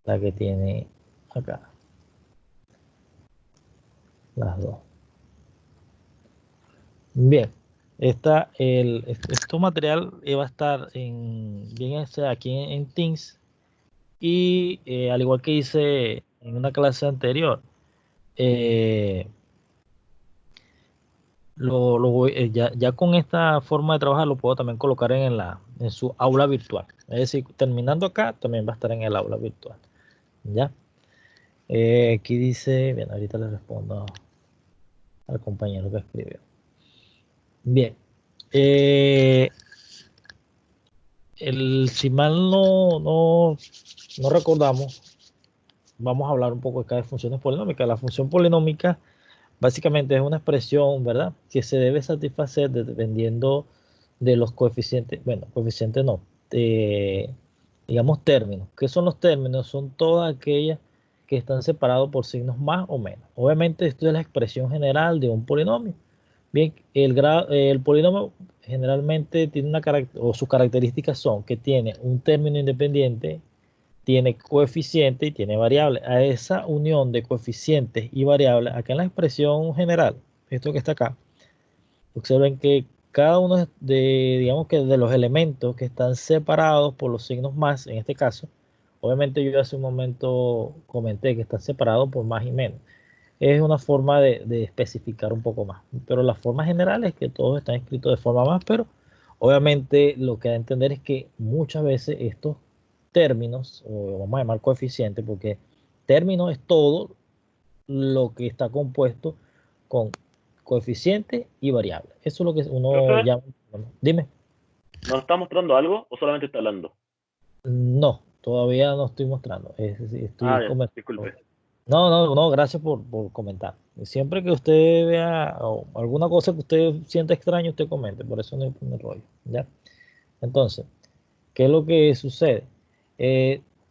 la que tiene acá, las dos. Bien, este material va a estar bien sea aquí en Teams y al igual que hice en una clase anterior, eh, ya con esta forma de trabajar lo puedo también colocar en su aula virtual. Es decir, terminando acá, también va a estar en el aula virtual. ¿Ya? Aquí dice, bien, ahorita le respondo al compañero que escribió. Bien. Si mal no recordamos, vamos a hablar un poco acá de funciones polinómicas. La función polinómica básicamente es una expresión, ¿verdad?, que se debe satisfacer dependiendo de los coeficientes, bueno, coeficientes no, digamos términos. ¿Qué son los términos? Son todas aquellas que están separados por signos más o menos. Obviamente esto es la expresión general de un polinomio. Bien, el polinomio generalmente tiene o sus características son que tiene un término independiente, tiene coeficiente y tiene variable. A esa unión de coeficientes y variables, acá en la expresión general, esto que está acá, observen que cada uno digamos que de los elementos que están separados por los signos más, en este caso, obviamente yo hace un momento comenté que están separados por más y menos. Es una forma de especificar un poco más. Pero la forma general es que todos están escritos de forma más, pero obviamente lo que hay que entender es que muchas veces estos términos, o vamos a llamar coeficiente, porque término es todo lo que está compuesto con coeficiente y variable. Eso es lo que uno Profe, llama. Dime. ¿nos está mostrando algo o solamente está hablando? No, todavía no estoy mostrando. Es decir, estoy Ya, comentando. disculpe. No, gracias por comentar. Siempre que usted vea alguna cosa que usted sienta extraño, usted comente, por eso no hay rollo, ¿ya? Entonces, ¿qué es lo que sucede?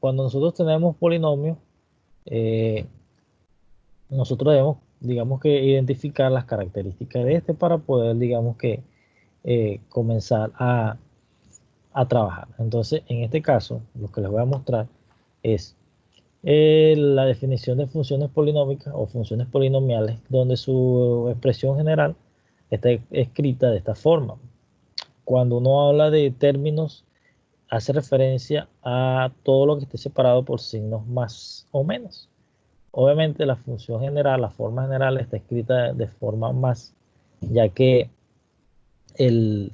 Cuando nosotros tenemos polinomios, eh, nosotros debemos, digamos que, identificar las características de este para poder, digamos que, comenzar a trabajar. Entonces, en este caso, lo que les voy a mostrar es la definición de funciones polinómicas o funciones polinomiales, donde su expresión general está escrita de esta forma. Cuando uno habla de términos, hace referencia a todo lo que esté separado por signos más o menos. Obviamente la función general, la forma general está escrita de forma más, ya que el,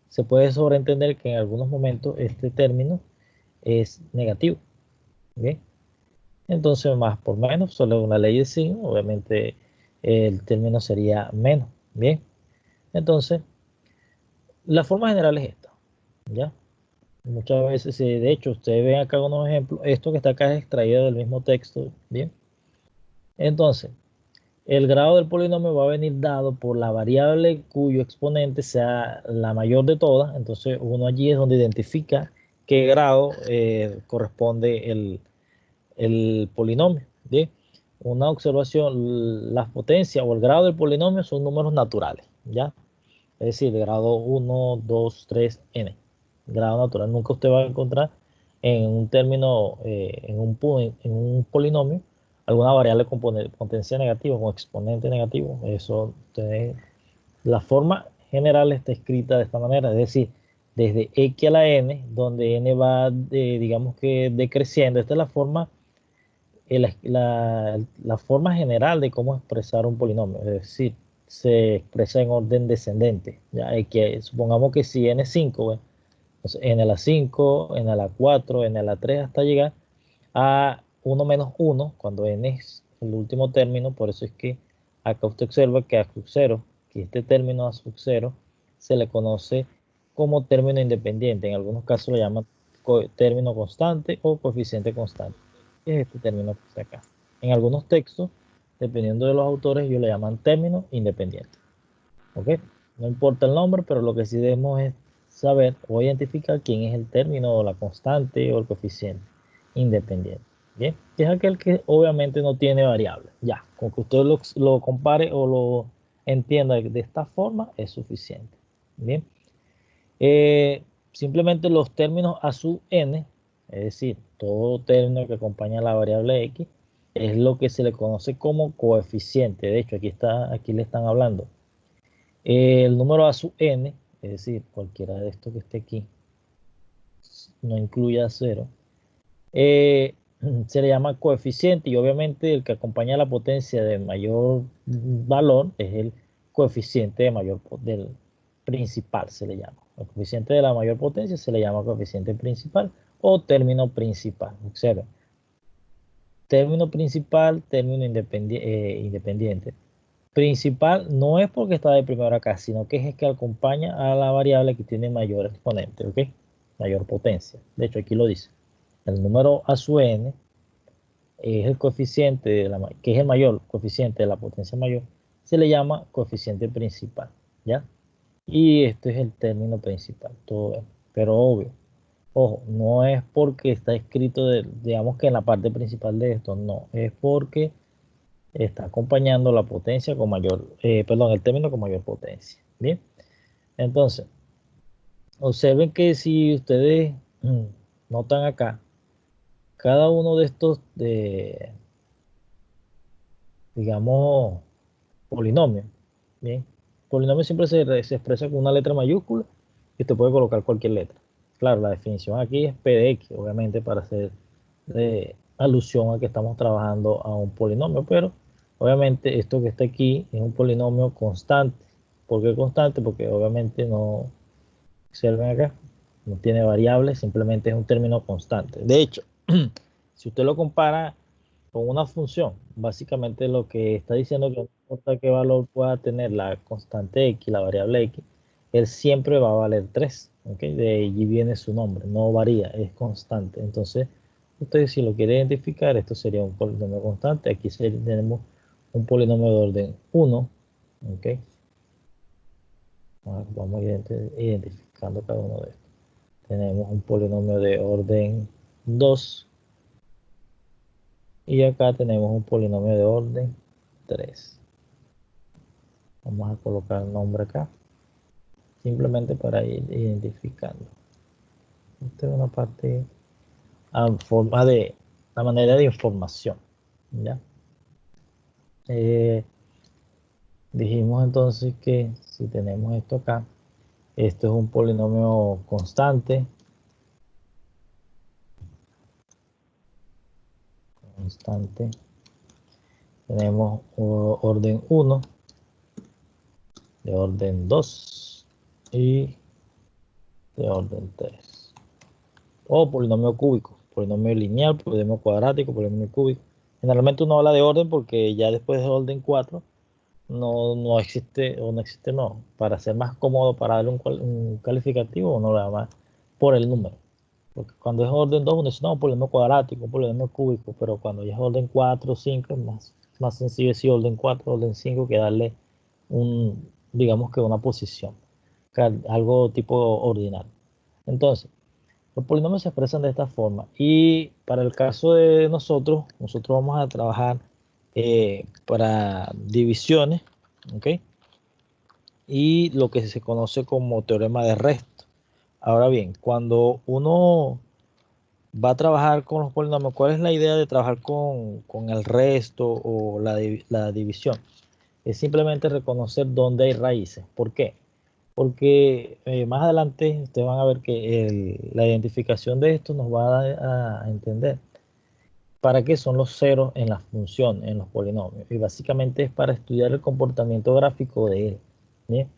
se puede sobreentender que en algunos momentos este término es negativo. ¿Bien? Entonces, más por menos, solo una ley de signo, obviamente el término sería menos. Bien, entonces, la forma general es esta, ¿ya? Muchas veces, de hecho, ustedes ven acá unos ejemplos, esto que está acá es extraído del mismo texto, ¿bien? Entonces, el grado del polinomio va a venir dado por la variable cuyo exponente sea la mayor de todas, entonces uno allí es donde identifica qué grado corresponde el polinomio. ¿Bien? Una observación, las potencias o el grado del polinomio son números naturales, ¿ya? Es decir, de grado 1, 2, 3, n. Grado natural. Nunca usted va a encontrar en un término, en un polinomio, alguna variable con potencia negativa, con exponente negativo. Eso, la forma general está escrita de esta manera, es decir, desde x a la n, donde n va, digamos que decreciendo. Esta es la forma la forma general de cómo expresar un polinomio, es decir, se expresa en orden descendente. ¿Ya? Que, supongamos que si n es 5, bueno, entonces n a la 5, n a la 4, n a la 3 hasta llegar a 1 menos 1, cuando n es el último término, por eso es que acá usted observa que a sub 0, que este término a sub 0 se le conoce como término independiente. En algunos casos lo llaman término constante o coeficiente constante. Es este término que está acá. En algunos textos, dependiendo de los autores, ellos le llaman término independiente. ¿Ok? No importa el nombre, pero lo que sí debemos es saber o identificar quién es el término o la constante o el coeficiente independiente. Bien, que es aquel que obviamente no tiene variable. Ya, con que usted lo compare o lo entienda de esta forma es suficiente. Bien, simplemente los términos a sub n es decir, todo término que acompaña a la variable x es lo que se le conoce como coeficiente. De hecho, aquí le están hablando. El número a sub n, es decir, cualquiera de estos que esté aquí, no incluya 0, se le llama coeficiente, y obviamente el que acompaña a la potencia de mayor valor es el coeficiente de del principal, se le llama. El coeficiente de la mayor potencia se le llama coeficiente principal o término principal. Observen. Término principal, término independiente. Principal no es porque está de primero acá, sino que es el que acompaña a la variable que tiene mayor exponente, ¿ok? Mayor potencia. De hecho, aquí lo dice. El número a su n es el coeficiente, que es el mayor coeficiente de la potencia mayor, se le llama coeficiente principal, ¿ya? Y este es el término principal, todo bien. Pero obvio, ojo, no es porque está escrito, digamos que en la parte principal de esto, no, es porque está acompañando la potencia con mayor, perdón, el término con mayor potencia, ¿bien? Entonces, observen que si ustedes notan acá, cada uno de estos, digamos, polinomios, ¿bien? Polinomio siempre se expresa con una letra mayúscula y usted puede colocar cualquier letra. Claro, la definición aquí es P de X, obviamente para hacer alusión a que estamos trabajando a un polinomio, pero obviamente esto que está aquí es un polinomio constante. ¿Por qué constante? Porque obviamente no, observen acá, no tiene variables, simplemente es un término constante. De hecho, si usted lo compara con una función, básicamente lo que está diciendo que no importa qué valor pueda tener la constante x, la variable x, él siempre va a valer 3, ¿ok? De allí viene su nombre, no varía, es constante. Entonces, usted si lo quiere identificar, esto sería un polinomio constante. Aquí tenemos un polinomio de orden 1, ¿ok? Vamos identificando cada uno de estos. Tenemos un polinomio de orden 2 y acá tenemos un polinomio de orden 3. Vamos a colocar el nombre acá, simplemente para ir identificando. Esta es una parte en forma de la manera de información, ¿ya? Dijimos entonces que si tenemos esto acá, esto es un polinomio constante, tenemos orden 1, de orden 2 y de orden 3. O polinomio cúbico, polinomio lineal, polinomio cuadrático, polinomio cúbico. Generalmente uno habla de orden porque ya después de orden 4 no existe, o no existe, no. Para ser más cómodo, para darle un calificativo, uno lo llama por el número. Porque cuando es orden 2, uno dice, no, polinomio cuadrático, polinomio cúbico, pero cuando ya es orden 4, 5, es más sencillo decir orden 4, orden 5, que darle digamos que una posición, algo tipo ordinal. Entonces, los polinomios se expresan de esta forma y para el caso de nosotros vamos a trabajar para divisiones, ¿ok? Y lo que se conoce como teorema de resto. Ahora bien, cuando uno va a trabajar con los polinomios, ¿cuál es la idea de trabajar con el resto o la división? Es simplemente reconocer dónde hay raíces. ¿Por qué? Porque más adelante ustedes van a ver que la identificación de esto nos va a entender para qué son los ceros en las funciones, en los polinomios. Y básicamente es para estudiar el comportamiento gráfico de él. ¿Bien?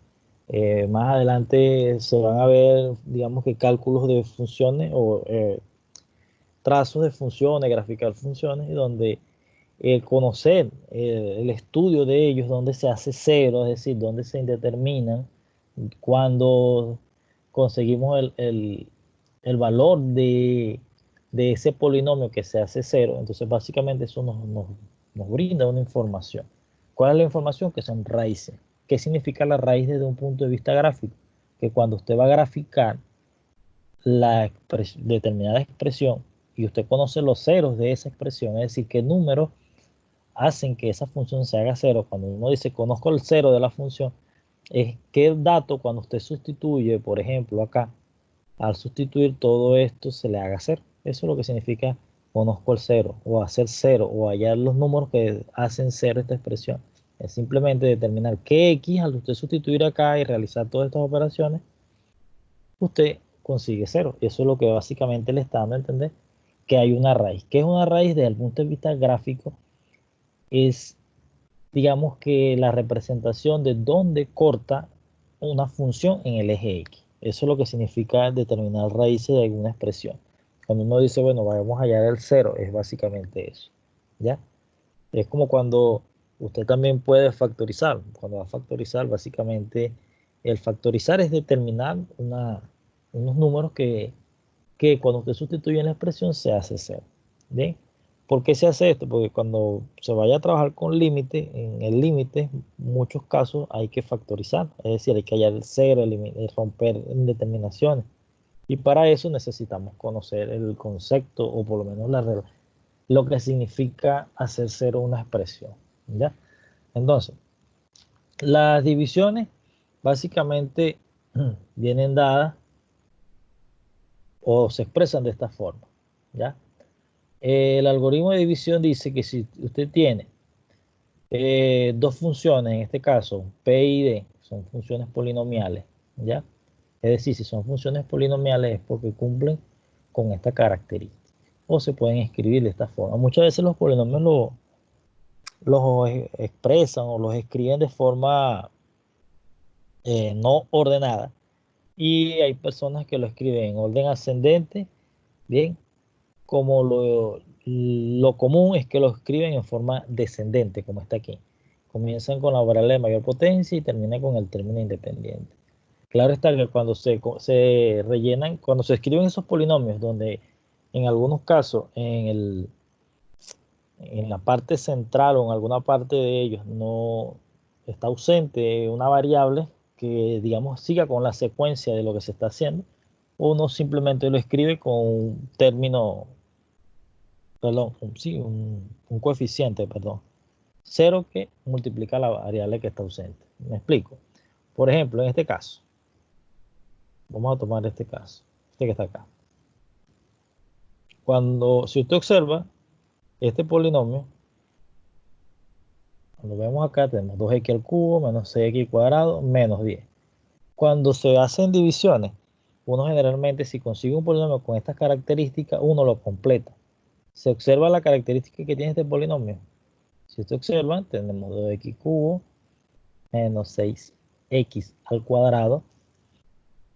Más adelante se van a ver, digamos que cálculos de funciones o trazos de funciones, graficar funciones, donde el conocer el estudio de ellos, donde se hace cero, es decir, donde se indeterminan, cuando conseguimos el valor de ese polinomio que se hace cero, entonces básicamente eso nos brinda una información. ¿Cuál es la información? Que son raíces. ¿Qué significa la raíz desde un punto de vista gráfico? Que cuando usted va a graficar la determinada expresión y usted conoce los ceros de esa expresión, es decir, qué números hacen que esa función se haga cero. Cuando uno dice conozco el cero de la función, es qué dato cuando usted sustituye, por ejemplo, acá, al sustituir todo esto se le haga cero. Eso es lo que significa conozco el cero, o hacer cero, o hallar los números que hacen cero esta expresión. Es simplemente determinar qué X, al usted sustituir acá y realizar todas estas operaciones, usted consigue cero. Y eso es lo que básicamente le está dando a entender que hay una raíz. ¿Qué es una raíz? Desde el punto de vista gráfico, es, digamos, que la representación de dónde corta una función en el eje X. Eso es lo que significa determinar raíces de alguna expresión. Cuando uno dice, bueno, vamos a hallar el cero, es básicamente eso, ¿ya? Es como cuando usted también puede factorizar. Cuando va a factorizar, básicamente, el factorizar es determinar unos números que cuando usted sustituye en la expresión se hace cero. ¿Bien? ¿Por qué se hace esto? Porque cuando se vaya a trabajar con límite, en el límite, en muchos casos hay que factorizar, es decir, hay que hallar el cero, romper determinaciones. Y para eso necesitamos conocer el concepto o por lo menos la regla, lo que significa hacer cero una expresión. ¿Ya? Entonces, las divisiones básicamente vienen dadas o se expresan de esta forma. ¿Ya? El algoritmo de división dice que si usted tiene dos funciones, en este caso P y D, son funciones polinomiales, ¿ya? Es decir, si son funciones polinomiales es porque cumplen con esta característica. O se pueden escribir de esta forma. Muchas veces los polinomios los expresan o los escriben de forma no ordenada. Y hay personas que lo escriben en orden ascendente, bien, como lo común es que lo escriben en forma descendente, como está aquí. Comienzan con la variable de mayor potencia y terminan con el término independiente. Claro está que cuando se rellenan, cuando se escriben esos polinomios, donde en algunos casos en la parte central o en alguna parte de ellos no está ausente una variable que, digamos, siga con la secuencia de lo que se está haciendo, uno simplemente lo escribe con un término, perdón, sí, un coeficiente, perdón, cero que multiplica la variable que está ausente. ¿Me explico? Por ejemplo, en este caso, vamos a tomar este caso, este que está acá. Si usted observa este polinomio, cuando vemos acá tenemos 2x al cubo menos 6x cuadrado menos 10. Cuando se hacen divisiones, uno generalmente si consigue un polinomio con estas características, uno lo completa. Se observa la característica que tiene este polinomio. Si usted observa, tenemos 2x cubo menos 6x al cuadrado.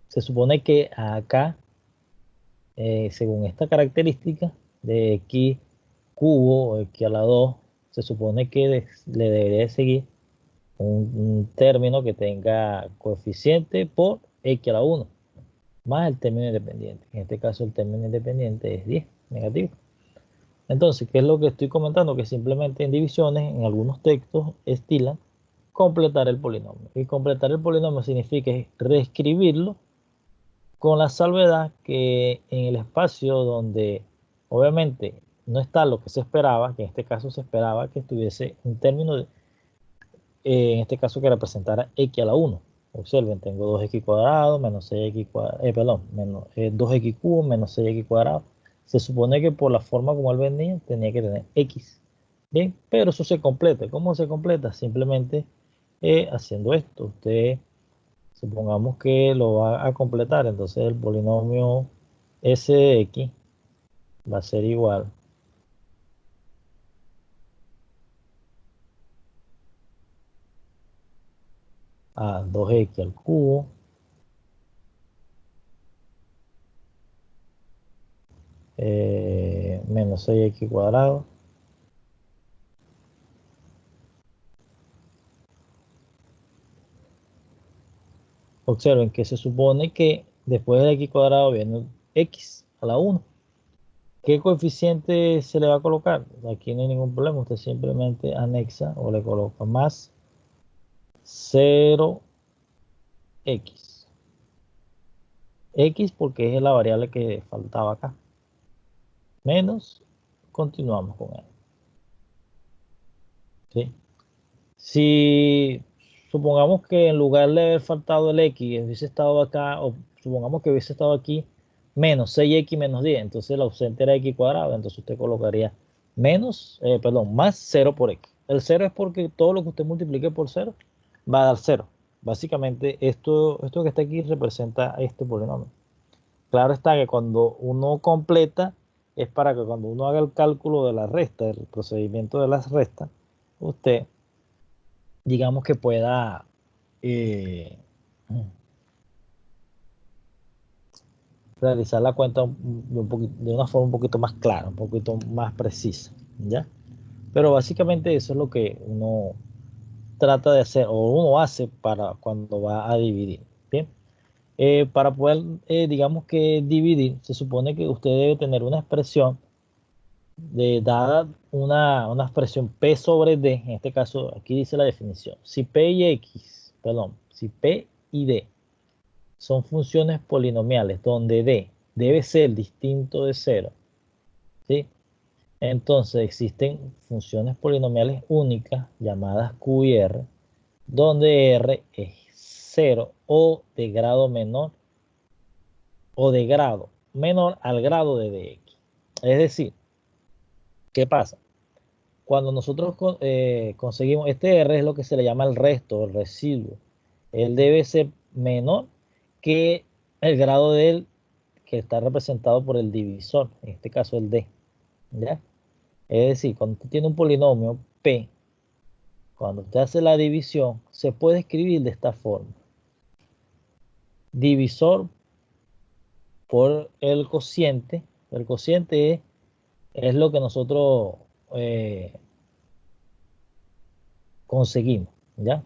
Se supone que acá, según esta característica de x cubo o x a la 2, se supone que le debería seguir un término que tenga coeficiente por x a la 1, más el término independiente. En este caso el término independiente es 10, negativo. Entonces, ¿qué es lo que estoy comentando? Que simplemente en divisiones, en algunos textos, estilan completar el polinomio. Y completar el polinomio significa reescribirlo con la salvedad que en el espacio donde obviamente no está lo que se esperaba, que en este caso se esperaba que estuviese un término, en este caso que representara x a la 1. Observen, tengo 2x cuadrado menos 6x cuadrado, perdón, menos 2x cubo menos 6x cuadrado. Se supone que por la forma como él venía tenía que tener x. Bien, pero eso se completa. ¿Cómo se completa? Simplemente haciendo esto. Usted, supongamos que lo va a completar, entonces el polinomio s de x va a ser igual a 2x al cubo menos 6x cuadrado. Observen que se supone que después del x cuadrado viene x a la 1. ¿Qué coeficiente se le va a colocar? Aquí no hay ningún problema. Usted simplemente anexa o le coloca más 0x. X porque es la variable que faltaba acá. Menos, continuamos con él. ¿Sí? Si supongamos que en lugar de haber faltado el X, hubiese estado acá, o supongamos que hubiese estado aquí, menos 6x menos 10. Entonces el ausente era x cuadrado. Entonces usted colocaría más 0 por x. El 0 es porque todo lo que usted multiplique por 0 va a dar 0. Básicamente esto que está aquí representa este polinomio. Claro está que cuando uno completa es para que cuando uno haga el cálculo de la resta, el procedimiento de las restas, usted digamos que pueda eh, realizar la cuenta de una forma un poquito más clara, un poquito más precisa, ¿ya? Pero básicamente eso es lo que uno trata de hacer o uno hace para cuando va a dividir, ¿bien? Para poder, digamos que dividir, se supone que usted debe tener una expresión dada una expresión P sobre D, en este caso aquí dice la definición, si P y X, perdón, si P y D son funciones polinomiales donde D debe ser distinto de 0, ¿sí? Entonces existen funciones polinomiales únicas llamadas Q y R, donde R es 0 o de grado menor o de grado menor al grado de dx. Es decir, ¿qué pasa? Cuando nosotros conseguimos, este R es lo que se le llama el resto, el residuo. Él debe ser menor que el grado de él que está representado por el divisor, en este caso el D. ¿Ya? Es decir, cuando usted tiene un polinomio P, cuando usted hace la división, se puede escribir de esta forma. Divisor por el cociente. El cociente es lo que nosotros conseguimos, ¿ya?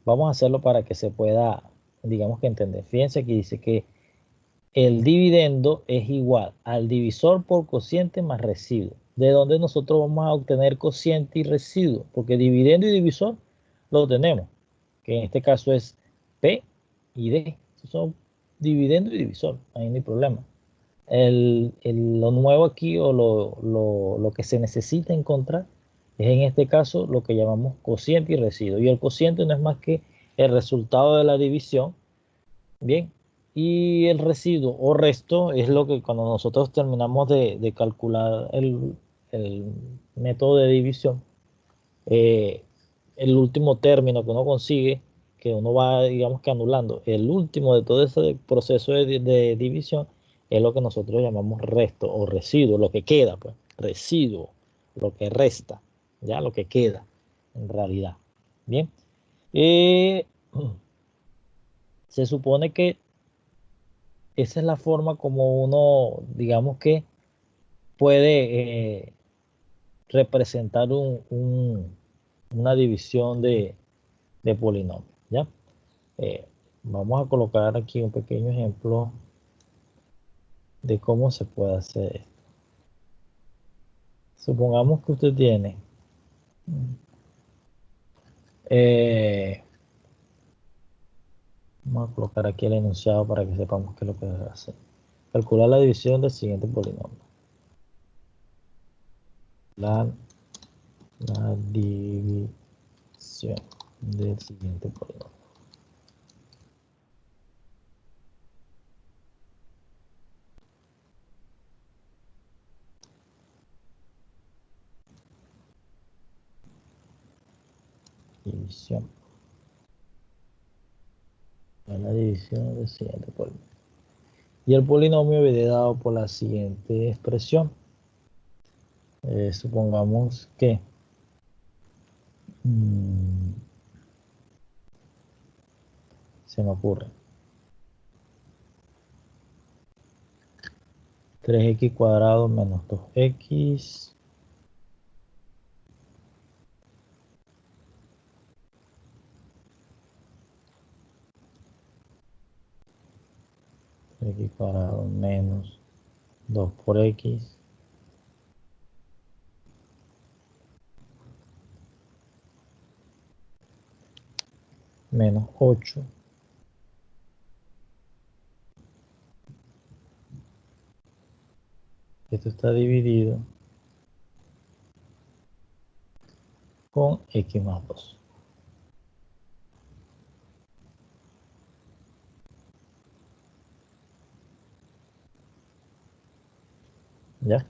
Vamos a hacerlo para que se pueda, digamos que entender. Fíjense que dice que el dividendo es igual al divisor por cociente más residuo. ¿De dónde nosotros vamos a obtener cociente y residuo? Porque dividendo y divisor lo tenemos, que en este caso es P y D. Son dividendo y divisor, ahí no hay problema. Lo nuevo aquí o lo que se necesita encontrar es en este caso lo que llamamos cociente y residuo. Y el cociente no es más que el resultado de la división, bien, y el residuo o resto es lo que cuando nosotros terminamos de calcular el método de división, eh, el último término que uno consigue, que uno va, digamos que anulando, el último de todo ese proceso de división, es lo que nosotros llamamos resto o residuo, lo que queda, pues, residuo, lo que resta, ya lo que queda en realidad. Bien, eh, se supone que esa es la forma como uno, digamos que puede representar una división de polinomios, ¿ya? Vamos a colocar aquí un pequeño ejemplo de cómo se puede hacer esto. Supongamos que usted tiene vamos a colocar aquí el enunciado para que sepamos qué es lo que debe hacer. Calcular la división del siguiente polinomio. La división del siguiente polinomio. División. La división del siguiente polinomio. Y el polinomio viene dado por la siguiente expresión. Supongamos que se me ocurre 3x cuadrado menos 2x x cuadrado menos 2 por x menos 8 esto está dividido con x más 2. ¿Ya?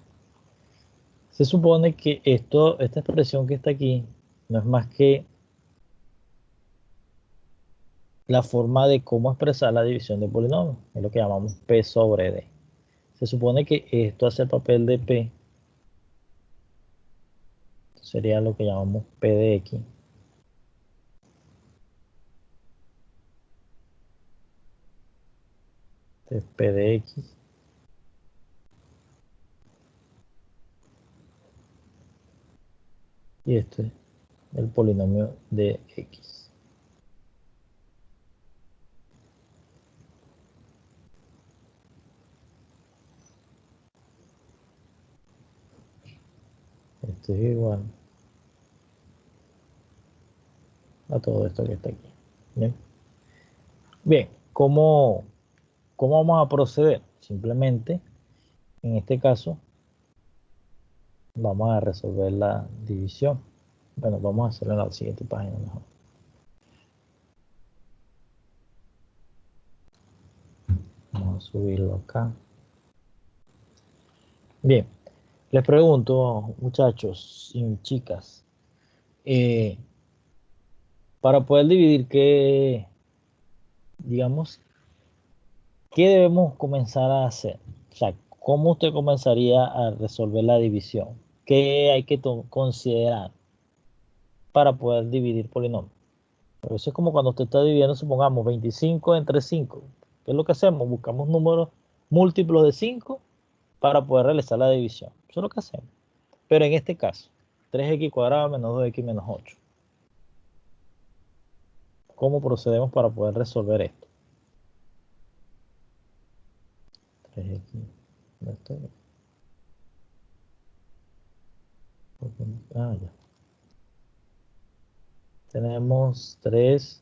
Se supone que esta expresión que está aquí no es más que la forma de cómo expresar la división de polinomios. Es lo que llamamos P sobre D. Se supone que esto hace el papel de P. Sería lo que llamamos P de X. Este es P de X. Y este es el polinomio de X. Esto es igual a todo esto que está aquí. Bien, bien, ¿cómo vamos a proceder? Simplemente, en este caso, vamos a resolver la división. Bueno, vamos a hacerlo en la siguiente página mejor. Vamos a subirlo acá. Bien, les pregunto, muchachos y chicas, para poder dividir, digamos, ¿qué debemos comenzar a hacer? O sea, ¿cómo usted comenzaría a resolver la división? ¿Qué hay que considerar para poder dividir polinomios? Pero eso es como cuando usted está dividiendo, supongamos, 25 entre 5. ¿Qué es lo que hacemos? Buscamos números múltiplos de 5 para poder realizar la división. Eso es lo que hacemos. Pero en este caso, 3x cuadrado menos 2x menos 8. ¿Cómo procedemos para poder resolver esto? 3x. Ya. Tenemos 3x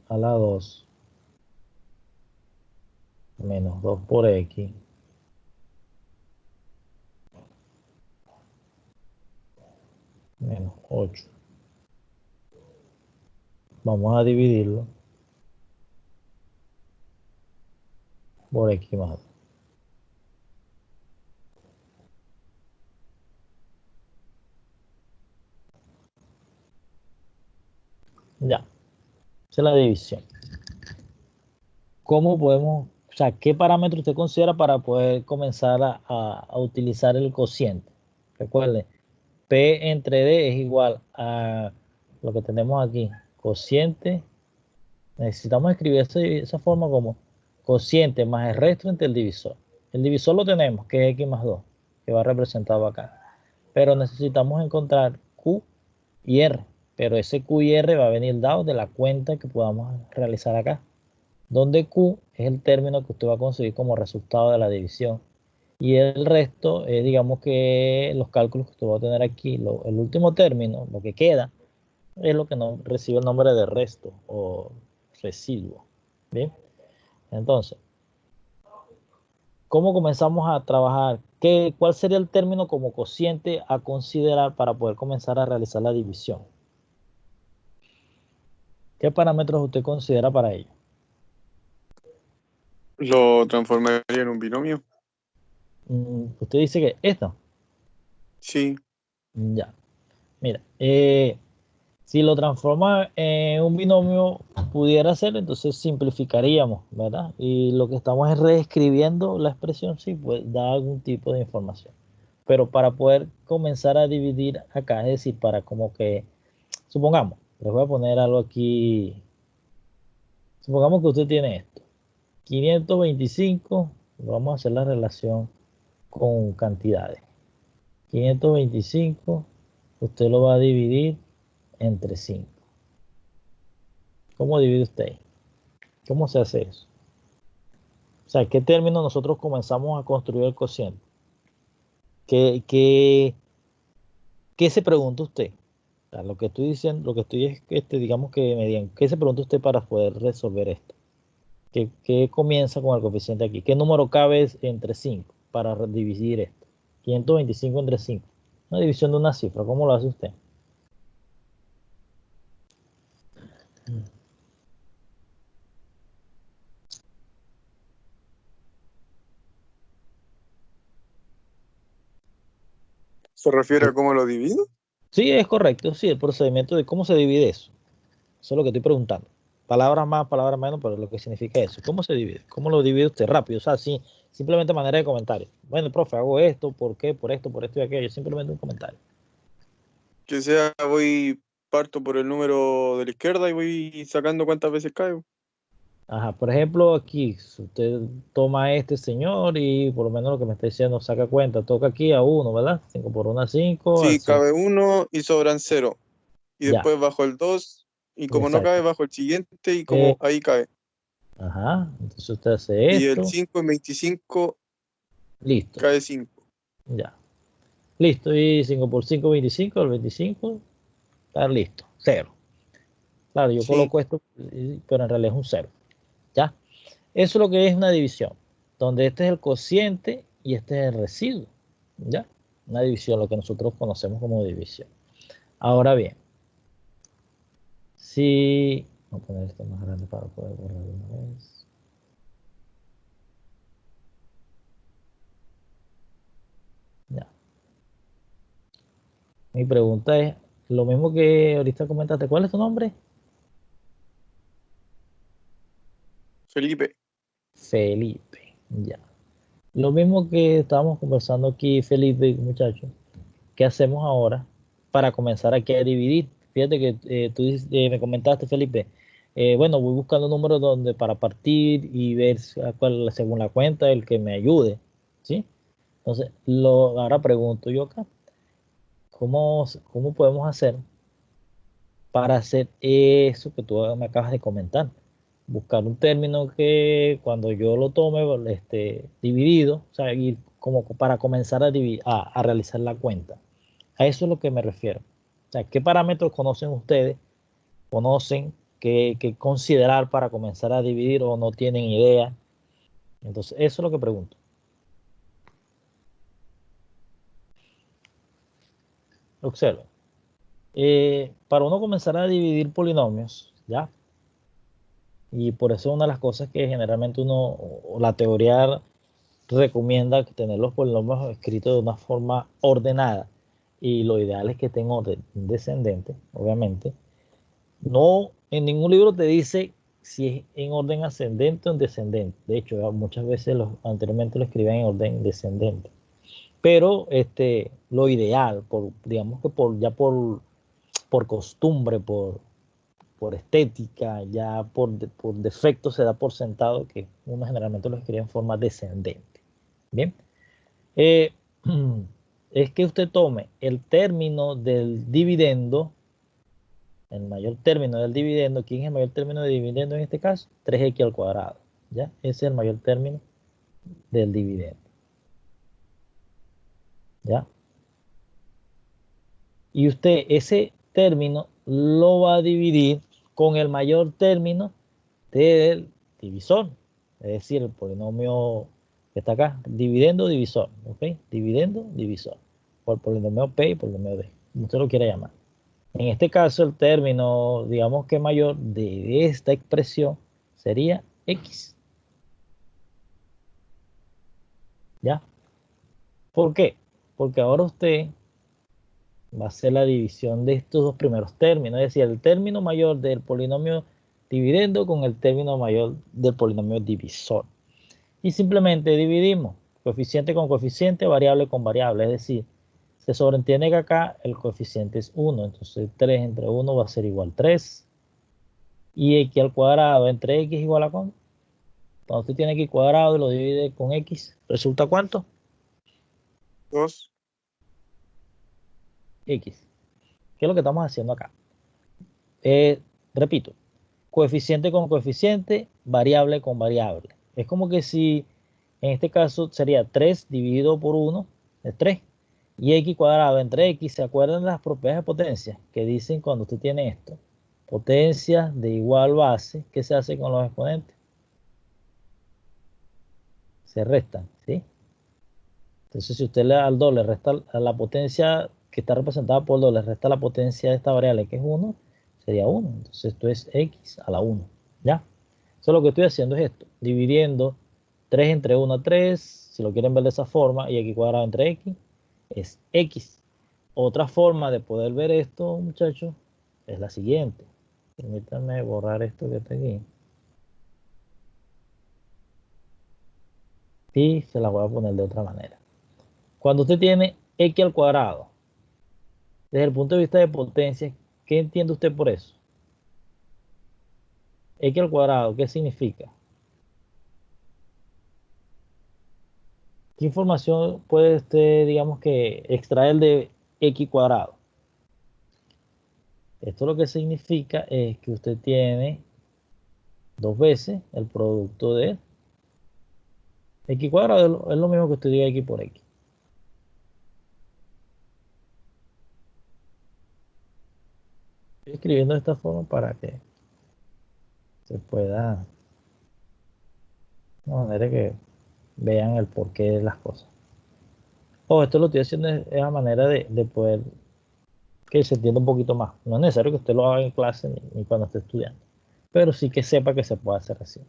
a la 2 menos 2 por x menos 8. Vamos a dividirlo por x más 2. Ya, esa es la división. ¿Cómo podemos, o sea, qué parámetro usted considera para poder comenzar a utilizar el cociente? Recuerde, P entre D es igual a lo que tenemos aquí, cociente. Necesitamos escribir esa forma como cociente más el resto entre el divisor. El divisor lo tenemos, que es x más 2, que va representado acá. Pero necesitamos encontrar Q y R. Pero ese Q y R va a venir dado de la cuenta que podamos realizar acá, donde Q es el término que usted va a conseguir como resultado de la división. Y el resto es, digamos que los cálculos que usted va a tener aquí, el último término, lo que queda, es lo que no recibe el nombre de resto o residuo. Bien, entonces, ¿cómo comenzamos a trabajar? ¿Cuál sería el término como cociente a considerar para poder comenzar a realizar la división? ¿Qué parámetros usted considera para ello? Lo transformaría en un binomio. Usted dice que esto. Sí. Ya. Mira, si lo transforma en un binomio, pudiera ser, entonces simplificaríamos, ¿verdad? Y lo que estamos es reescribiendo la expresión, sí, pues da algún tipo de información. Pero para poder comenzar a dividir acá, es decir, para como que, supongamos, les voy a poner algo aquí, supongamos que usted tiene esto, 525, vamos a hacer la relación con cantidades. 525, usted lo va a dividir entre 5. ¿Cómo divide usted? ¿Cómo se hace eso? O sea, ¿qué término nosotros comenzamos a construir el cociente? ¿Qué se pregunta usted? O sea, lo que estoy diciendo, lo que estoy es, digamos que me digan, ¿qué se pregunta usted para poder resolver esto? ¿Qué comienza con el coeficiente aquí? ¿Qué número cabe entre 5 para dividir esto? 525 entre 5. Una división de una cifra, ¿cómo lo hace usted? Mm. ¿Se refiere a cómo lo divido? Sí, es correcto. Sí, el procedimiento de cómo se divide eso. Eso es lo que estoy preguntando. Palabras más, palabras menos, pero lo que significa eso. ¿Cómo se divide? ¿Cómo lo divide usted rápido? O sea, sí, simplemente manera de comentario. Bueno, profe, hago esto, ¿por qué? Por esto y aquello. Simplemente un comentario. Que sea, parto por el número de la izquierda y voy sacando cuántas veces caigo. Ajá, por ejemplo, aquí, si usted toma a este señor y por lo menos lo que me está diciendo, saca cuenta, toca aquí a 1, ¿verdad? 5 por 1 a 5, Sí, así. cabe 1 y sobran 0. Y Ya, después bajo el 2 y como no cabe, exacto. bajo el siguiente y Eh, como ahí cae. ajá, entonces usted hace Y el esto, 5 en 25 listo, cae 5. ya. Listo, y 5 por 5, 25, el 25, está listo, 0. Claro, yo Sí, coloco esto, pero en realidad es un 0, ¿ya? Eso es lo que es una división, donde este es el cociente y este es el residuo, ¿ya? Una división, lo que nosotros conocemos como división. Ahora bien, si... Voy a poner esto más grande para poder borrar de una vez. Ya. Mi pregunta es, lo mismo que ahorita comentaste, ¿cuál es tu nombre? Felipe. Felipe, ya. Lo mismo que estábamos conversando aquí, Felipe, muchachos, ¿qué hacemos ahora para comenzar aquí a dividir? Fíjate que tú me comentaste, Felipe, bueno, voy buscando números donde para partir y ver cuál, según la cuenta, el que me ayude, ¿sí? Entonces, ahora pregunto yo acá, ¿cómo podemos hacer para hacer eso que tú me acabas de comentar? Buscar un término que cuando yo lo tome, dividido, o sea, ir como para comenzar a realizar la cuenta. A eso es lo que me refiero. O sea, ¿qué parámetros conocen ustedes? ¿Conocen qué considerar para comenzar a dividir o no tienen idea? Entonces, eso es lo que pregunto. Observen. Para uno comenzar a dividir polinomios, ¿ya? Y por eso una de las cosas que generalmente o la teoría recomienda tener los polinomios escritos de una forma ordenada. Y lo ideal es que tenga orden descendente, obviamente. No, en ningún libro te dice si es en orden ascendente o en descendente. De hecho, muchas veces anteriormente lo escribían en orden descendente. Pero lo ideal, digamos que por costumbre, por estética, ya por defecto se da por sentado que uno generalmente lo escribe en forma descendente. Bien, eh, es que usted tome el término del dividendo, el mayor término del dividendo. ¿Quién es el mayor término de dividendo en este caso? 3x al cuadrado. ¿Ya? Ese es el mayor término del dividendo. ¿Ya? Y usted ese término lo va a dividir con el mayor término del divisor. Es decir, el polinomio que está acá, dividendo, divisor. ¿Ok? Dividendo, divisor. Por polinomio P y polinomio D. Como usted lo quiera llamar. En este caso, el término, digamos que mayor de esta expresión sería X. ¿Ya? ¿Por qué? Porque ahora usted va a hacer la división de estos dos primeros términos, es decir, el término mayor del polinomio dividendo con el término mayor del polinomio divisor. Y simplemente dividimos coeficiente con coeficiente, variable con variable, es decir, se sobreentiende que acá el coeficiente es 1, entonces 3 entre 1 va a ser igual a 3. Y x al cuadrado entre x igual a ¿cuánto? Cuando usted tiene x cuadrado y lo divide con x, ¿resulta cuánto? 2. X. ¿Qué es lo que estamos haciendo acá? Repito, coeficiente con coeficiente, variable con variable. Es como que si en este caso sería 3 dividido por 1 es 3. Y x cuadrado entre x, ¿se acuerdan de las propiedades de potencia que dicen cuando usted tiene esto? Potencia de igual base, ¿qué se hace con los exponentes? Se restan, ¿sí? Entonces, si usted al 2 le resta a la potencia que está representada por 2, le resta la potencia de esta variable que es 1, sería 1. Entonces, esto es x a la 1. ¿Ya? Eso lo que estoy haciendo es esto, dividiendo 3 entre 1 a 3, si lo quieren ver de esa forma, y x cuadrado entre x, es x. Otra forma de poder ver esto, muchachos, es la siguiente. Permítanme borrar esto que está aquí. Y se la voy a poner de otra manera. Cuando usted tiene x al cuadrado, desde el punto de vista de potencia, ¿qué entiende usted por eso? X al cuadrado, ¿qué significa? ¿Qué información puede usted, digamos que, extraer de x cuadrado? Esto lo que significa es que usted tiene dos veces el producto de x cuadrado, es lo mismo que usted diga x por x. Estoy escribiendo de esta forma para que se pueda, de manera que vean el porqué de las cosas. Esto lo estoy haciendo de la manera de poder que se entienda un poquito más. No es necesario que usted lo haga en clase ni cuando esté estudiando, pero sí que sepa que se puede hacer así.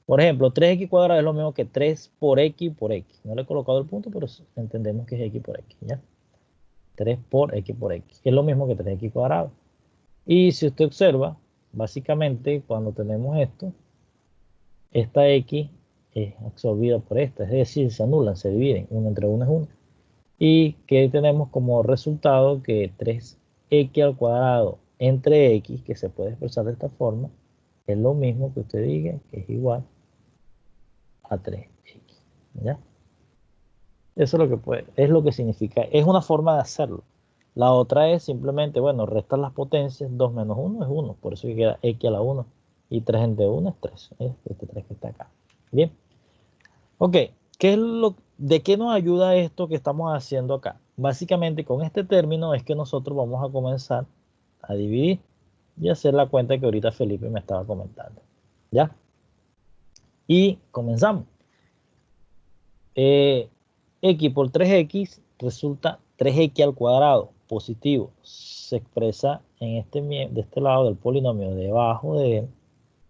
Por ejemplo, 3x cuadrado es lo mismo que 3 por x por x. No le he colocado el punto, pero entendemos que es x por x, ¿ya? 3 por x por x. Es lo mismo que 3x cuadrado. Y si usted observa, básicamente cuando tenemos esto, esta x es absorbida por esta, es decir, se anulan, se dividen, 1 entre 1 es 1. Y que tenemos como resultado que 3x al cuadrado entre x, que se puede expresar de esta forma, es lo mismo que usted diga que es igual a 3x, ¿ya? Eso es lo que puede, es lo que significa, es una forma de hacerlo. La otra es simplemente, bueno, restar las potencias, 2 menos 1 es 1, por eso que queda x a la 1, y 3 entre 1 es 3, este 3 que está acá. Bien, ok, ¿de qué nos ayuda esto que estamos haciendo acá? Básicamente con este término es que nosotros vamos a comenzar a dividir y hacer la cuenta que ahorita Felipe me estaba comentando, ¿ya? Y comenzamos. X por 3x resulta 3x al cuadrado positivo. Se expresa en de este lado del polinomio debajo de él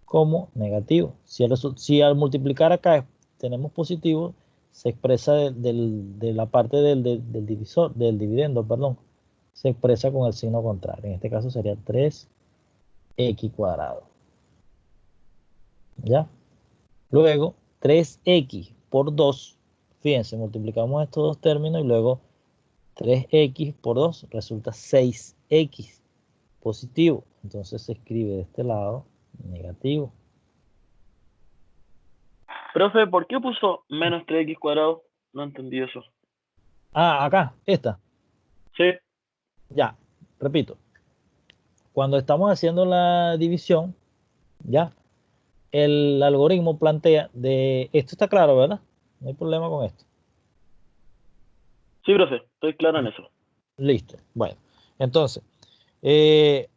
como negativo. Si al multiplicar acá tenemos positivo, se expresa de la parte del divisor, del dividendo, perdón, se expresa con el signo contrario. En este caso sería 3x cuadrado. ¿Ya? Luego, 3x por 2, fíjense, multiplicamos estos dos términos y luego 3x por 2 resulta 6x positivo. Entonces se escribe de este lado negativo. Profe, ¿por qué puso menos 3x cuadrado? No entendí eso. Acá, esta. Sí. Ya, repito. Cuando estamos haciendo la división, ya, el algoritmo plantea esto está claro, ¿verdad? No hay problema con esto. Sí, profe, estoy claro en eso. Listo. Bueno, entonces, el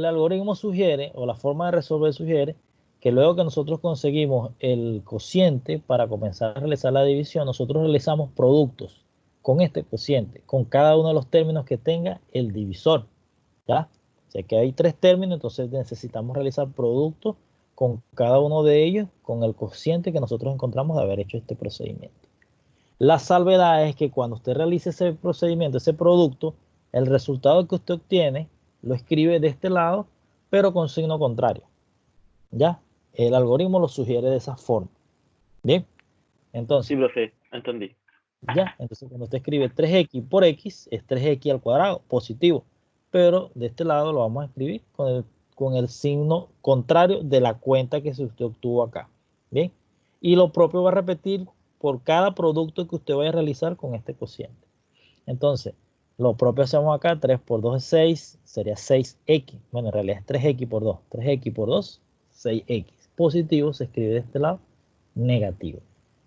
algoritmo sugiere, o la forma de resolver sugiere, que luego que nosotros conseguimos el cociente para comenzar a realizar la división, nosotros realizamos productos con este cociente, con cada uno de los términos que tenga el divisor. ¿Ya? O sea que hay tres términos, entonces necesitamos realizar productos con cada uno de ellos, con el cociente que nosotros encontramos de haber hecho este procedimiento. La salvedad es que cuando usted realice ese procedimiento, ese producto, el resultado que usted obtiene lo escribe de este lado, pero con signo contrario. ¿Ya? El algoritmo lo sugiere de esa forma. Bien, Sí, entonces, profe, entendí. ya, entonces cuando usted escribe 3x por x, es 3x al cuadrado, positivo. Pero de este lado lo vamos a escribir con el signo contrario de la cuenta que usted obtuvo acá. Bien, y lo propio va a repetir por cada producto que usted vaya a realizar con este cociente. Entonces, lo propio hacemos acá, 3 por 2 es 6, sería 6x. Bueno, en realidad es 3x por 2. 3x por 2, 6x. Positivo se escribe de este lado, negativo.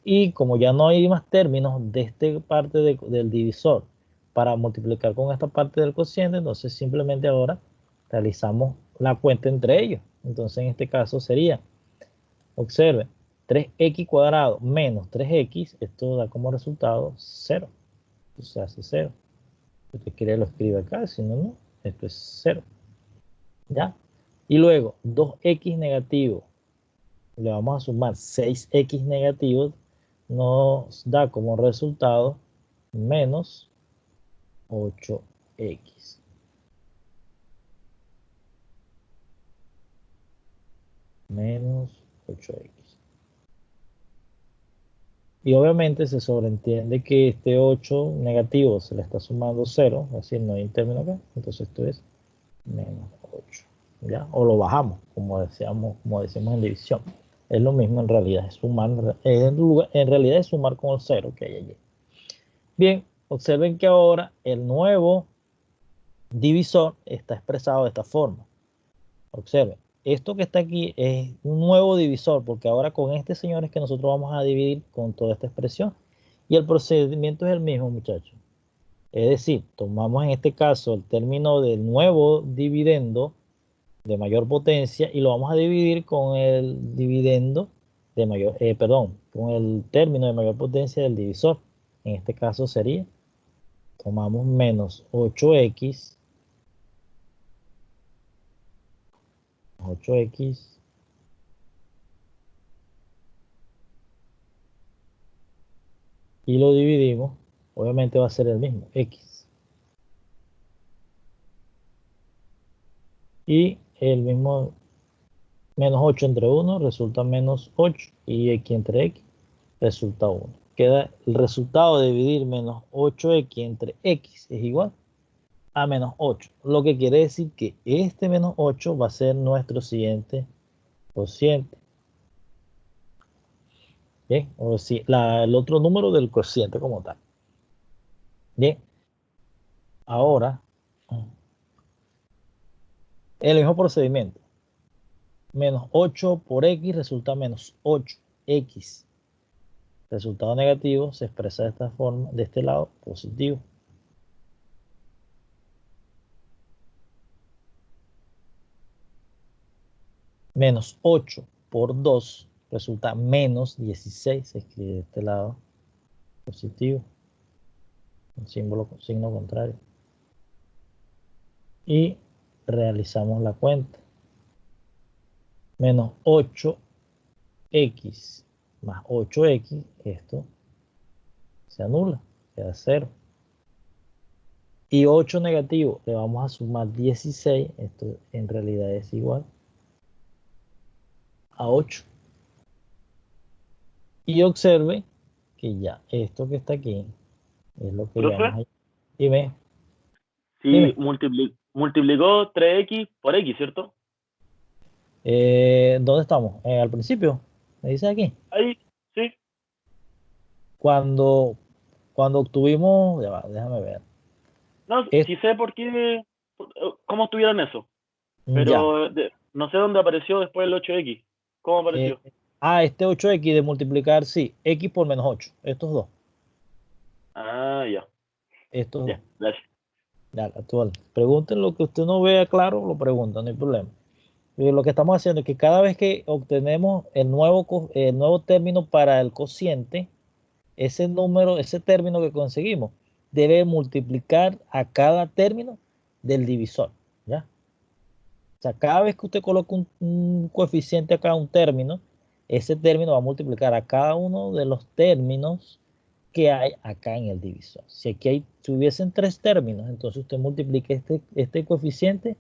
Y como ya no hay más términos de esta parte del divisor para multiplicar con esta parte del cociente, entonces simplemente ahora realizamos la cuenta entre ellos. Entonces en este caso sería, observe, 3x cuadrado menos 3x, esto da como resultado 0. Se hace 0. Si usted quiere lo escribe acá, si no, no. Esto es 0. ¿Ya? Y luego 2x negativo, le vamos a sumar 6x negativo, nos da como resultado menos 8x. Menos 8x. Y obviamente se sobreentiende que este 8 negativo se le está sumando 0, es decir, no hay un término acá, entonces esto es menos 8, ¿ya? O lo bajamos, como decíamos en división. Es lo mismo en realidad, es sumar, en realidad es sumar con el 0 que hay allí. Bien, observen que ahora el nuevo divisor está expresado de esta forma. Observen, esto que está aquí es un nuevo divisor, porque ahora con este, señores, que nosotros vamos a dividir con toda esta expresión. Y el procedimiento es el mismo, muchachos. Es decir, tomamos en este caso el término del nuevo dividendo de mayor potencia y lo vamos a dividir con el dividendo de mayor, con el término de mayor potencia del divisor. En este caso sería, tomamos menos 8x y lo dividimos, obviamente va a ser el mismo, x. Y el mismo menos 8 entre 1 resulta menos 8 y x entre x resulta 1. Queda el resultado de dividir menos 8x entre x es igual a menos 8. Lo que quiere decir que este menos 8 va a ser nuestro siguiente cociente. Bien, o si el otro número del cociente como tal. Bien, ahora el mismo procedimiento. Menos 8 por x resulta menos 8x. Resultado negativo se expresa de esta forma, de este lado, positivo. Menos 8 por 2 resulta menos 16. Se escribe de este lado, positivo. Un símbolo con signo contrario. Y realizamos la cuenta. Menos 8x más 8x, esto se anula, queda 0. Y 8 negativo, le vamos a sumar 16, esto en realidad es igual a 8. Y observe que ya esto que está aquí es lo que Profe, llamamos ahí. Dime, si dime. multiplicó 3x por x, ¿cierto? ¿Dónde estamos? Al principio, me dice aquí. Ahí, sí. Cuando obtuvimos, ya va, déjame ver. No, Es, sí sé por qué, cómo estuvieron eso, ya. pero no sé dónde apareció después el 8x. ¿Cómo Eh, apareció? este 8x de multiplicar, sí, x por menos 8. Estos dos. Ah, ya, Estos dos. ya, gracias. Ya, actual. Pregunten lo que usted no vea claro, lo preguntan, no hay problema. Lo que estamos haciendo es que cada vez que obtenemos el nuevo término para el cociente, ese número, ese término que conseguimos, debe multiplicar a cada término del divisor, ¿ya? O sea, cada vez que usted coloca un coeficiente acá, un término, ese término va a multiplicar a cada uno de los términos que hay acá en el divisor. Si aquí si hubiesen 3 términos, entonces usted multiplica este coeficiente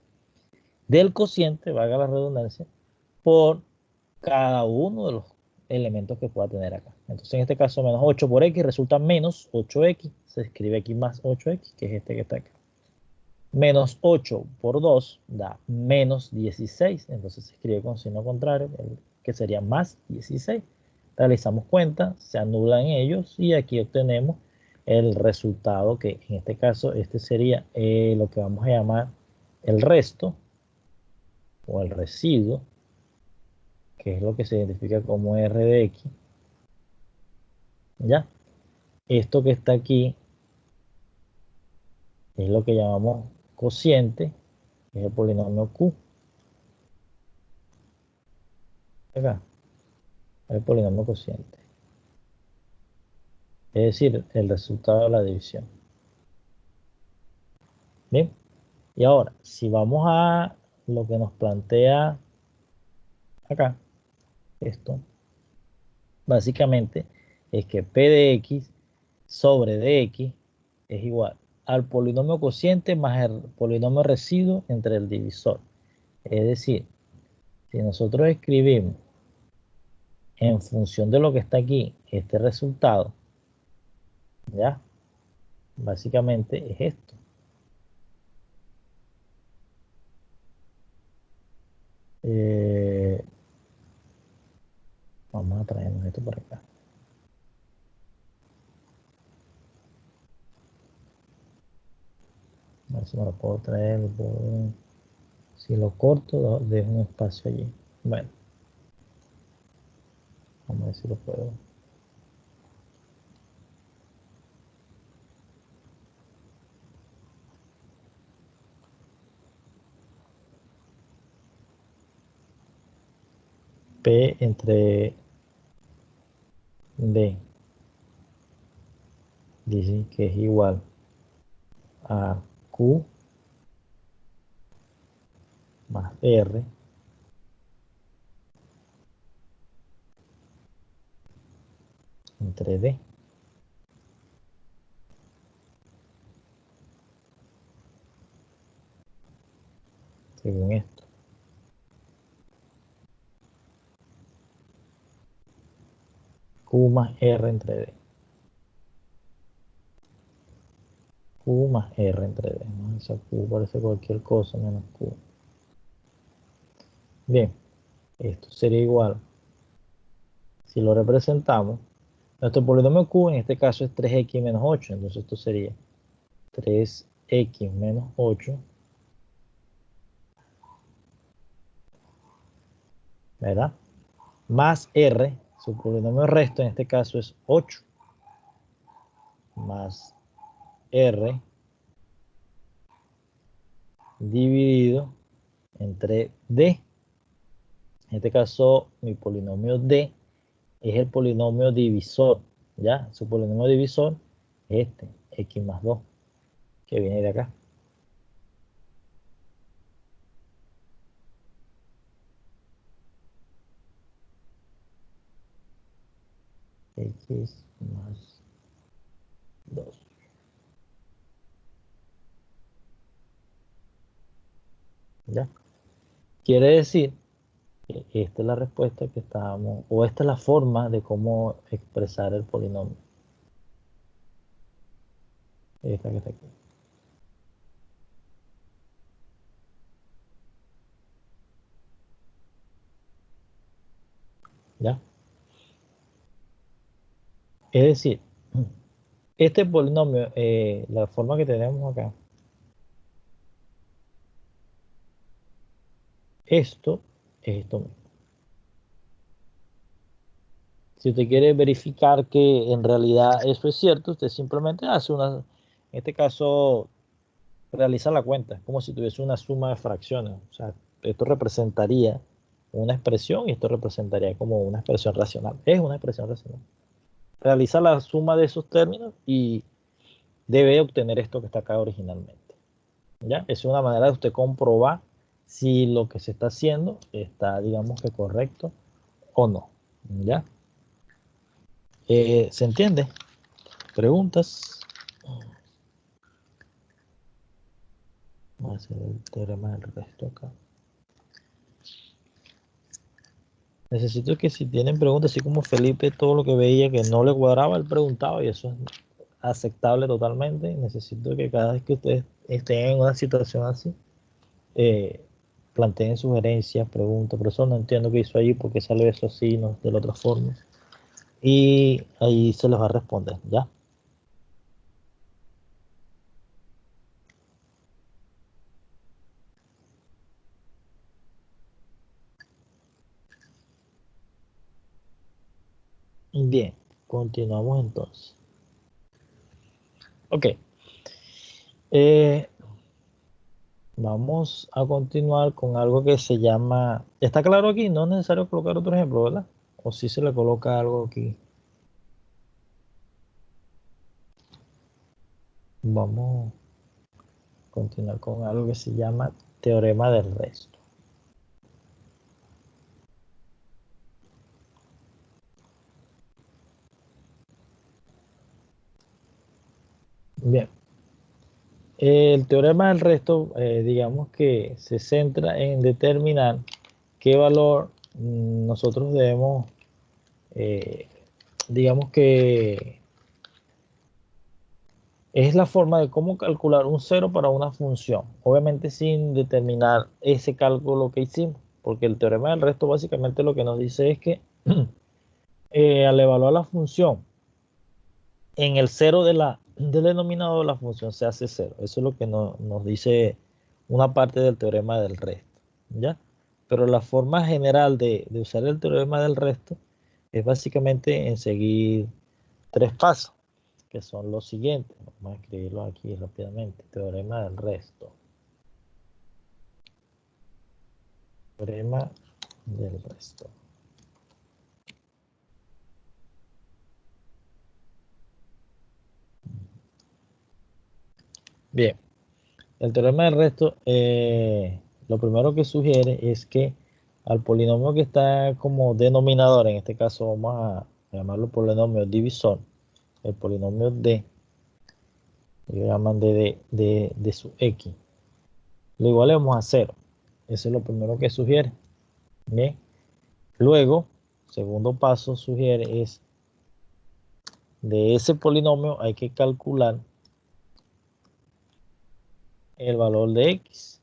del cociente, valga la redundancia, por cada uno de los elementos que pueda tener acá. Entonces, en este caso, menos 8 por x resulta menos 8x. Se escribe aquí más 8x, que es este que está acá. Menos 8 por 2 da menos 16. Entonces se escribe con signo contrario, que sería más 16. Realizamos cuenta, se anulan ellos y aquí obtenemos el resultado, que en este caso este sería lo que vamos a llamar el resto o el residuo, que es lo que se identifica como R de X. ¿Ya? Esto que está aquí es lo que llamamos cociente, que es el polinomio Q. Acá, el polinomio cociente. Es decir, el resultado de la división. Bien, y ahora, si vamos a lo que nos plantea acá, esto, básicamente es que P de X sobre dx es igual al polinomio cociente más el polinomio residuo entre el divisor. Es decir, si nosotros escribimos en función de lo que está aquí, este resultado, ¿ya? Básicamente es esto. Vamos a traernos esto por acá. A ver si me lo puedo traer. Si lo corto, dejo un espacio allí. Bueno, vamos a ver si lo puedo. P entre D. Dicen que es igual a Q más R entre D. Según esto. Q más R entre D. Q más R entre D. ¿No? Esa Q parece cualquier cosa menos Q. Bien, esto sería igual. Si lo representamos, nuestro polinomio Q en este caso es 3x menos 8. Entonces esto sería 3x menos 8, ¿verdad? Más R, su polinomio resto en este caso es 8, más R dividido entre D. En este caso, mi polinomio D es el polinomio divisor, ¿ya? Su polinomio divisor es este, x más 2, que viene de acá. X más 2. ¿Ya? Quiere decir que esta es la respuesta que estábamos, o esta es la forma de cómo expresar el polinomio. Esta que está aquí. ¿Ya? Es decir, este polinomio, la forma que tenemos acá, esto es esto mismo. Si usted quiere verificar que en realidad eso es cierto, usted simplemente hace una, en este caso, realiza la cuenta, como si tuviese una suma de fracciones. O sea, esto representaría una expresión y esto representaría como una expresión racional. Es una expresión racional. Realiza la suma de esos términos y debe obtener esto que está acá originalmente. ¿Ya? Es una manera de usted comprobar si lo que se está haciendo está, digamos que correcto o no. ¿Ya? ¿Se entiende? ¿Preguntas? Vamos a hacer el teorema del resto acá. Necesito que si tienen preguntas, así como Felipe, todo lo que veía que no le cuadraba, él preguntaba y eso es aceptable totalmente. Necesito que cada vez que ustedes estén en una situación así, planteen sugerencias, preguntas. Por eso no entiendo qué hizo allí, porque sale eso así, no de la otra forma. Y ahí se les va a responder, ¿ya? Bien, continuamos entonces. Ok. Eh, Vamos a continuar con algo que se llama... ¿Está claro aquí? No es necesario colocar otro ejemplo, ¿verdad? O si se le coloca algo aquí. Vamos a continuar con algo que se llama teorema del resto. Bien. El teorema del resto, digamos que se centra en determinar qué valor nosotros debemos, eh, digamos que es la forma de cómo calcular un cero para una función, obviamente sin determinar ese cálculo que hicimos, porque el teorema del resto básicamente lo que nos dice es que al evaluar la función en el cero del denominador de la función se hace cero. Eso es lo que nos dice una parte del teorema del resto, ¿ya? Pero la forma general de usar el teorema del resto es básicamente en seguir tres pasos, que son los siguientes. Vamos a escribirlo aquí rápidamente. Teorema del resto. Teorema del resto. Bien, el teorema del resto, lo primero que sugiere es que al polinomio que está como denominador, en este caso vamos a llamarlo polinomio divisor, el polinomio D, ellos llaman de su X, lo igualemos a cero. Eso es lo primero que sugiere. Bien, luego, segundo paso sugiere es de ese polinomio hay que calcular el valor de X,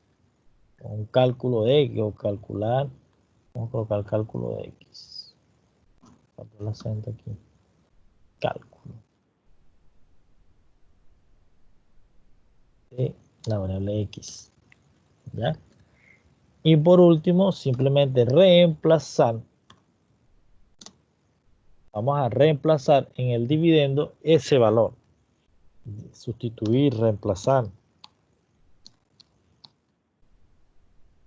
un cálculo de X o calcular. Vamos a colocar cálculo de X. Falta el acento aquí. Cálculo de la variable X. ¿Ya? Y por último, simplemente reemplazar. Vamos a reemplazar en el dividendo ese valor. Sustituir, reemplazar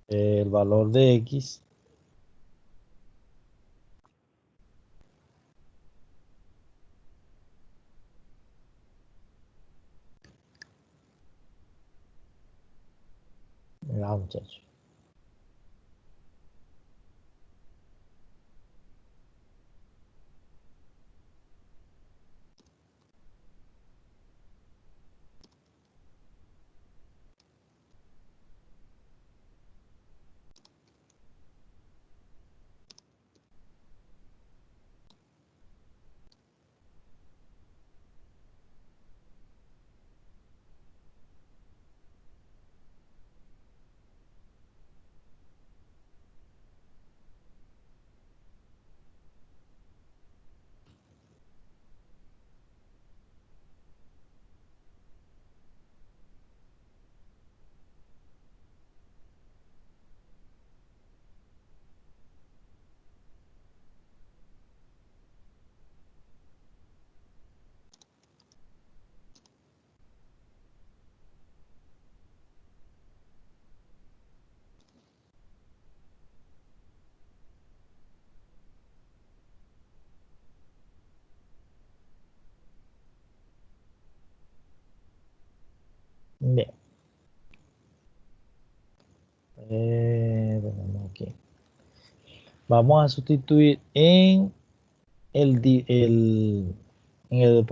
el valor de X muchachos. Bien. Tenemos aquí. Vamos a sustituir en en el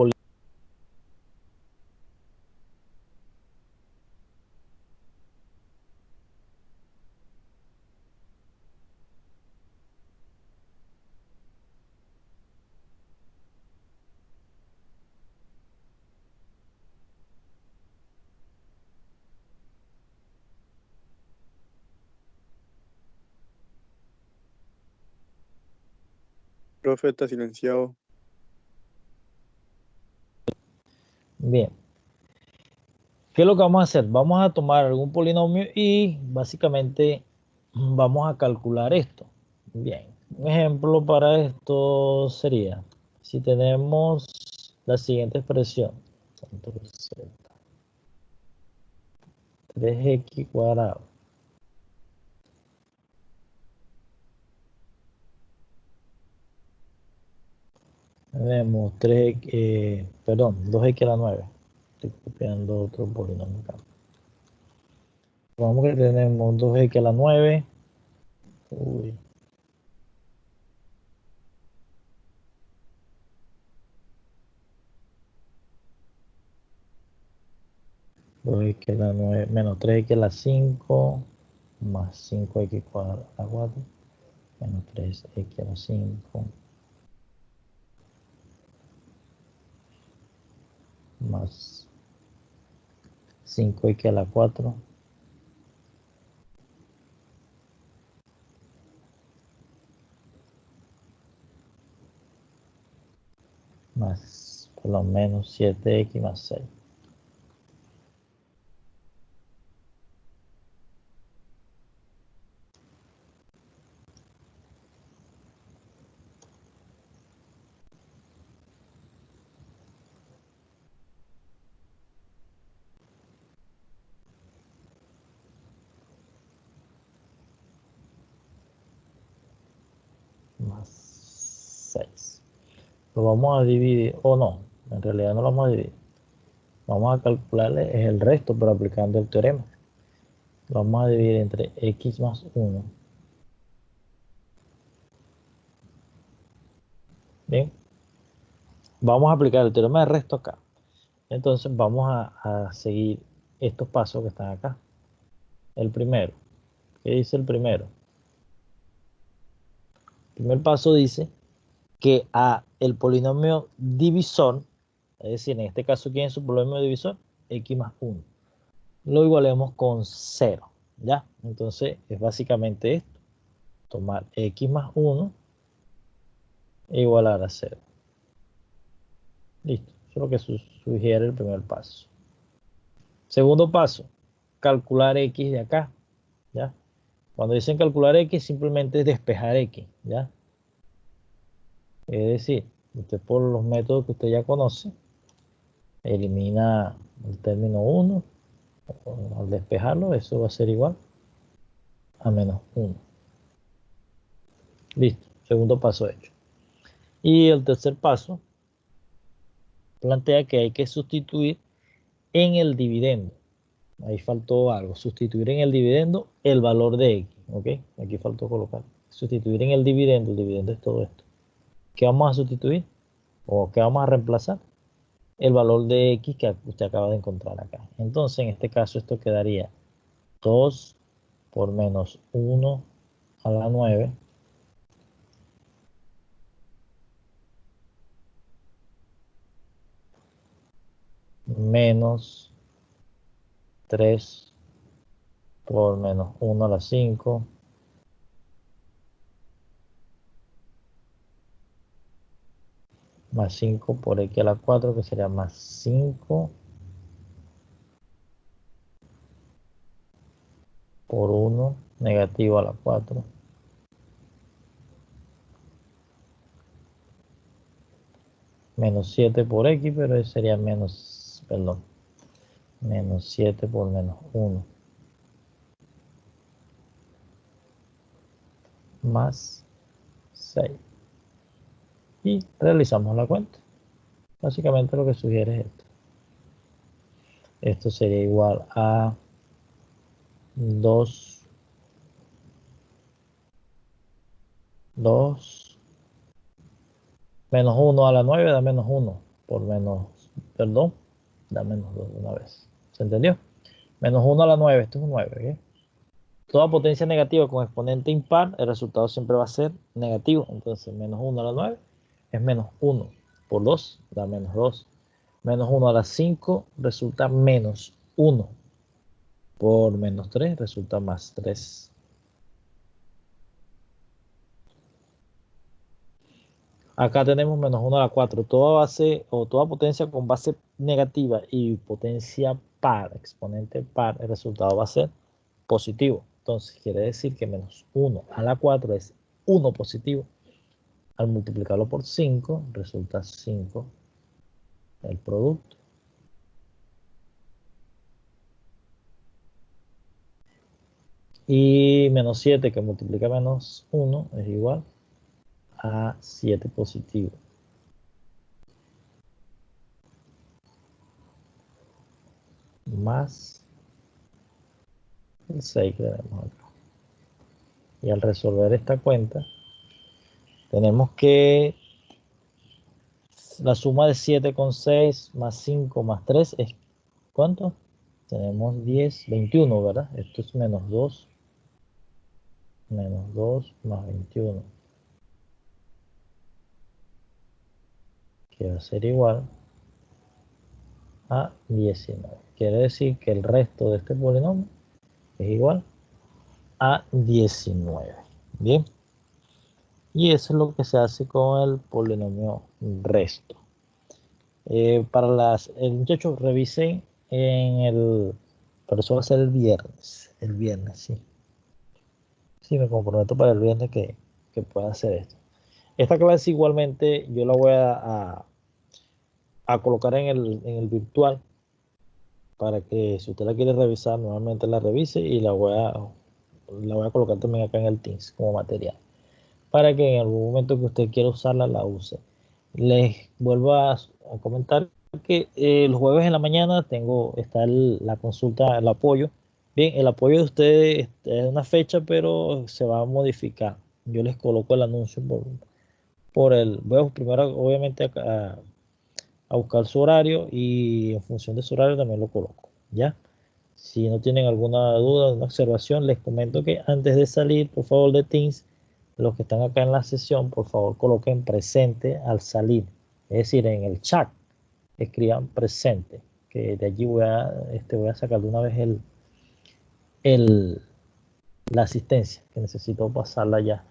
Profe, está silenciado. Bien. ¿Qué es lo que vamos a hacer? Vamos a tomar algún polinomio y básicamente vamos a calcular esto. Bien. Un ejemplo para esto sería, si tenemos la siguiente expresión, control Z, 3x cuadrado. Tenemos 2x a la 9. Estoy copiando otro polinomio acá. Vamos que tenemos 2x a la 9. Uy. 2x a la 9 menos 3x a la 5 más 5x cuadrado a la 4 menos 3x a la 5 más 5x a la 4 más por lo menos 7x más 6. Más 6. Lo vamos a dividir, o no, en realidad no lo vamos a dividir. Vamos a calcularle el resto, pero aplicando el teorema. Lo vamos a dividir entre x más 1. Bien. Vamos a aplicar el teorema de resto acá. Entonces vamos a seguir estos pasos que están acá. El primero. ¿Qué dice el primero? El primer paso dice que a el polinomio divisor, es decir, en este caso, ¿quién es su polinomio divisor? X más 1. Lo igualemos con 0, ¿ya? Entonces es básicamente esto. Tomar x más 1 e igualar a 0. Listo. Eso es lo que sugiere el primer paso. Segundo paso, calcular x de acá, ¿ya? Cuando dicen calcular x, simplemente es despejar x, ¿ya? Es decir, usted por los métodos que usted ya conoce, elimina el término 1, al despejarlo, eso va a ser igual a menos 1. Listo, segundo paso hecho. Y el tercer paso plantea que hay que sustituir en el dividendo. Ahí faltó algo, sustituir en el dividendo el valor de x, ¿ok? Aquí faltó colocar, sustituir en el dividendo es todo esto. ¿Qué vamos a sustituir? ¿O qué vamos a reemplazar? El valor de x que usted acaba de encontrar acá. Entonces, en este caso, esto quedaría 2 por menos 1 a la 9 menos 3 por menos 1 a la 5 más 5 por x a la 4, que sería más 5 por 1 negativo a la 4 menos 7 por x, pero eso sería menos, perdón, menos 7 por menos 1 más 6. Y realizamos la cuenta. Básicamente lo que sugiere es esto. Esto sería igual a 2 menos 1 a la 9 da menos 1 por menos, perdón, da menos 2 de una vez. ¿Se entendió? Menos 1 a la 9, esto es un 9, ¿ok? Toda potencia negativa con exponente impar, el resultado siempre va a ser negativo. Entonces, menos 1 a la 9 es menos 1 por 2, da menos 2. Menos 1 a la 5 resulta menos 1 por menos 3 resulta más 3. Acá tenemos menos 1 a la 4. Toda base o toda potencia con base negativa y potencia par, exponente par, el resultado va a ser positivo. Entonces quiere decir que menos 1 a la 4 es 1 positivo. Al multiplicarlo por 5 resulta 5 el producto. Y menos 7 que multiplica menos 1 es igual a 7 positivo. Más el 6 que tenemos acá. Y al resolver esta cuenta, tenemos que la suma de 7 con 6 más 5 más 3 es ¿cuánto? tenemos 10, 21, ¿verdad? Esto es menos 2 más 21, que va a ser igual a 19. Quiere decir que el resto de este polinomio es igual a 19. Bien. Y eso es lo que se hace con el polinomio resto. Para muchachos, revisen pero eso va a ser el viernes, sí. Sí, me comprometo para el viernes que pueda hacer esto. Esta clase igualmente yo la voy a colocar en el virtual para que si usted la quiere revisar, nuevamente la revise y la voy a colocar también acá en el Teams como material, para que en algún momento que usted quiera usarla, la use. Les vuelvo a comentar que los jueves en la mañana está la consulta, el apoyo. Bien, el apoyo de ustedes es una fecha, pero se va a modificar. Yo les coloco el anuncio voy a primero obviamente a buscar su horario y en función de su horario también lo coloco, ¿ya? Si no tienen alguna duda, una observación, les comento que antes de salir, por favor, de Teams, los que están acá en la sesión, por favor, coloquen presente al salir. Es decir, en el chat, escriban presente, que de allí voy a sacar de una vez la asistencia, que necesito pasarla ya.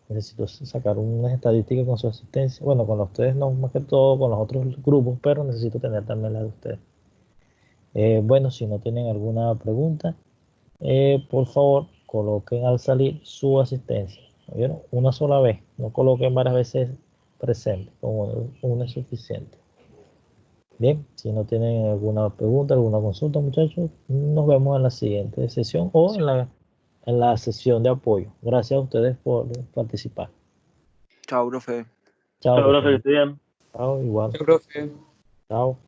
Necesito sacar unas estadísticas con su asistencia. Bueno, con ustedes no, más que todo con los otros grupos, pero necesito tener también la de ustedes. Bueno, si no tienen alguna pregunta, por favor, coloquen al salir su asistencia. ¿Vieron? Una sola vez, no coloquen varias veces presente, como una es suficiente. Bien, si no tienen alguna pregunta, alguna consulta, muchachos, nos vemos en la siguiente sesión o en la sesión de apoyo. Gracias a ustedes por participar. Chao, profe. Chao, Chao, profe, que esté bien. chao, igual. Chao, profe. Chao.